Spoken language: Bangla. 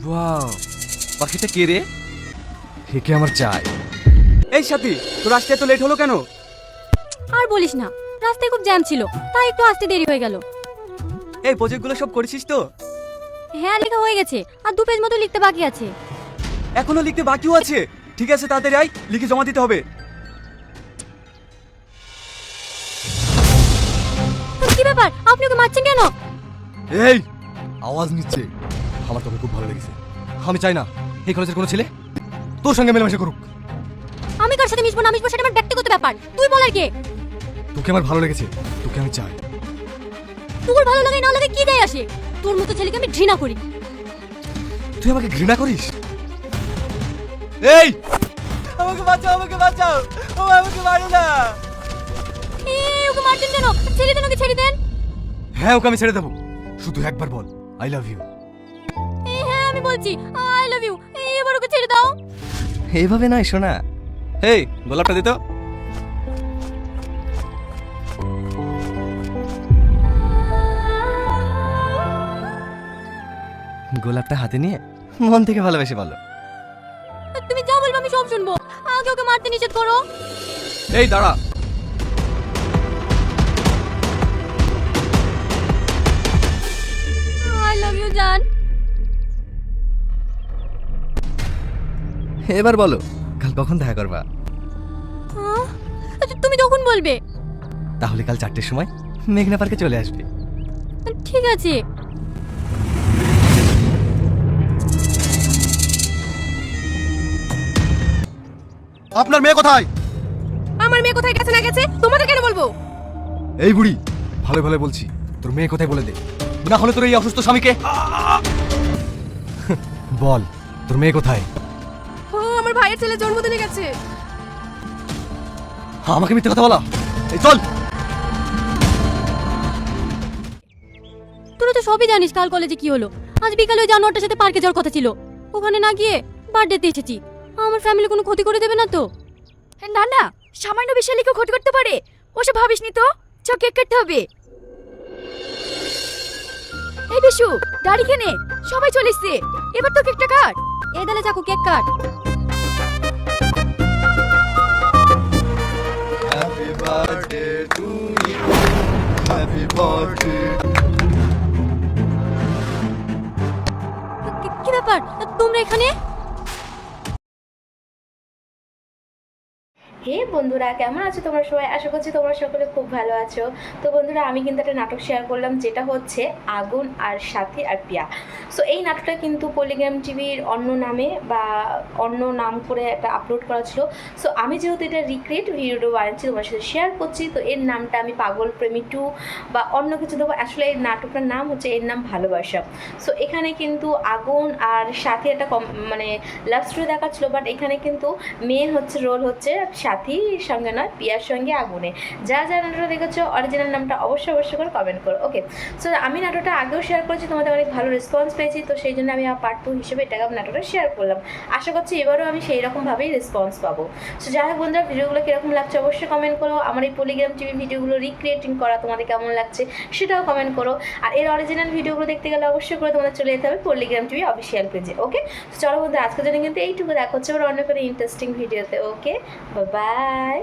ওয়াও, পাখিটা কে রে? হেকে আমার চাই। এই সাথী, তোর আসতে এত লেট হলো কেন? আর বলিস না, রাস্তায় খুব জ্যাম ছিল, তাই একটু আসতে দেরি হয়ে গেল। এই প্রজেক্টগুলো সব করেছিস তো? হ্যাঁ, লেখা হয়ে গেছে, আর 2 পেজ মতো লিখতে বাকি আছে। এখনো লিখতে বাকিও আছে? ঠিক আছে, তাড়াতাড়ি আয়, লিখে জমা দিতে হবে। কি ব্যাপার, আপনি ওকে মারছেন কেন? এই আওয়াজ নিচ্ছে। আমার তোকে খুব ভালো লেগেছে। আমি চাই না এই কলেজের কোনো ছেলে তোর সঙ্গে মেলামেশা করুক। আমি কার সাথে মিশবো না মিশবো সেটা আমার ব্যক্তিগত ব্যাপার, তুই বলার কে? তোকে আমার ভালো লেগেছে, তোকে আমি চাই। তোর ভালো লাগে না লাগে কি যায় আসে? তোর মতো ছেলেকে আমি ঘৃণা করি। তুই আমাকে ঘৃণা করিস? এই আমাকে বাঁচাও, আমাকে বাঁচাও, ও আমাকে মারো না। ওকে মারছেন কেন? ছেড়ে দেন, ওকে ছেড়ে দেন। হ্যাঁ, ওকে আমি ছেড়ে দেবো, শুধু একবার বল আই লাভ ইউ। হ্যাঁ, আমি বলছি আই লাভ ইউ, এবার ওকে ছেড়ে দাও। এইভাবে নয় শোনা। এই গোলাপটা দে তো। গোলাপটা হাতে নিয়ে মন থেকে ভালোবেসে বলো। তুমি যা বলবে আমি সব শুনবো, আগে ওকে মারতে নিষেধ করো। এই দাঁড়া। আই লাভ ইউ জান। এবার বলো কাল কখন দেখা করবা? তুমি যখন বলবে। তাহলে কাল 4টের সময় মেঘনা পার্কে চলে আসবে। ঠিক আছে। আপনার মেয়ে কোথায়? আমার মেয়ে কোথায় গেছে না গেছে তোমাদের কেন বলবো? এই বুড়ি, ভালো ভালো বলছি, তোর মেয়ে কোথায় বলে দে, না হলে তোর এই অসুস্থ স্বামীকে বল তোর মেয়ে কোথায়? ও আমার ভাইয়ের ছেলে জন্মদিনে গেছে। আমাকে মিথ্যে কথা বলা? এই চল। তোরা তো সবই জানিস কাল কলেজে কি হলো। আজ বিকালে ওই জানোয়ারটার সাথে পার্কে যাওয়ার কথা ছিল, ওখানে না গিয়ে বার্থডেতে এসেছি। আমার ফ্যামিলি কোনো ক্ষতি করে দেবে না তো? না না, সামান্য বিষয়ে কেউ ক্ষতি করতে পারে? ওসব ভাবিসনি তো, চ কেক কাটতে হবে। এই বিশু, দাড়ি কেনে, সবাই চলে এসছে, এবার তো কেকটা কাট। এই দালে চাকু, কেক কাট। Happy birthday to you, happy birthday. কি ব্যাপার, তোমরা এখানে? হে বন্ধুরা, কেমন আছো তোমরা সবাই? আশা করছি তোমরা সকলে খুব ভালো আছো। তো বন্ধুরা, আমি কিন্তু একটা নাটক শেয়ার করলাম, যেটা হচ্ছে আগুন আর সাথী আর পিয়া। সো এই নাটকটা কিন্তু পলিগ্রাম টিভির অন্য নামে বা অন্য নাম করে একটা আপলোড করা ছিল। সো আমি যেহেতু এটা রিক্রিয়েট ভিডিও বানাচ্ছি, তোমার সাথে শেয়ার করছি, তো এর নামটা আমি পাগল প্রেমী 2 বা অন্য কিছু দেবো। আসলে এই নাটকটার নাম হচ্ছে, এর নাম ভালোবাসা। সো এখানে কিন্তু আগুন আর সাথী একটা মানে লাভ স্টোরি দেখাচ্ছিল, বাট এখানে কিন্তু মেন হচ্ছে রোল হচ্ছে সাথীর সঙ্গে নয়, পিয়ার সঙ্গে আগুনে। যা যা নাটকটা দেখেছো অরিজিনাল নামটা অবশ্যই করে কমেন্ট করো, ওকে? সো আমি নাটকটা আগেও শেয়ার করেছি, তোমাদের অনেক ভালো রেসপন্স পেয়েছি, তো সেই জন্য আমি আমার পার্ট 2 হিসেবে এটাকে নাটকটা শেয়ার করলাম। আশা করছি এবারও আমি সেই রকমভাবেই রেসপন্স পাবো। সো যাই হোক বন্ধুরা, ভিডিওগুলো কীরকম লাগছে অবশ্যই কমেন্ট করো। আমার এই পলিগ্রাম টিভি ভিডিওগুলো রিক্রিয়েটিং করা তোমাদের কেমন লাগছে সেটাও কমেন্ট করো। আর এর অরিজিনাল ভিডিওগুলো দেখতে গেলে অবশ্যই করে তোমাদের চলে যেতে হবে পলিগ্রাম টিভি অফিসিয়াল পেজে, ওকে? চলো বন্ধুরা, আজকের জন্য কিন্তু এইটুকু, দেখা হচ্ছে আবার অন্য কোনো ইন্টারেস্টিং ভিডিওতে, ওকে? বাই।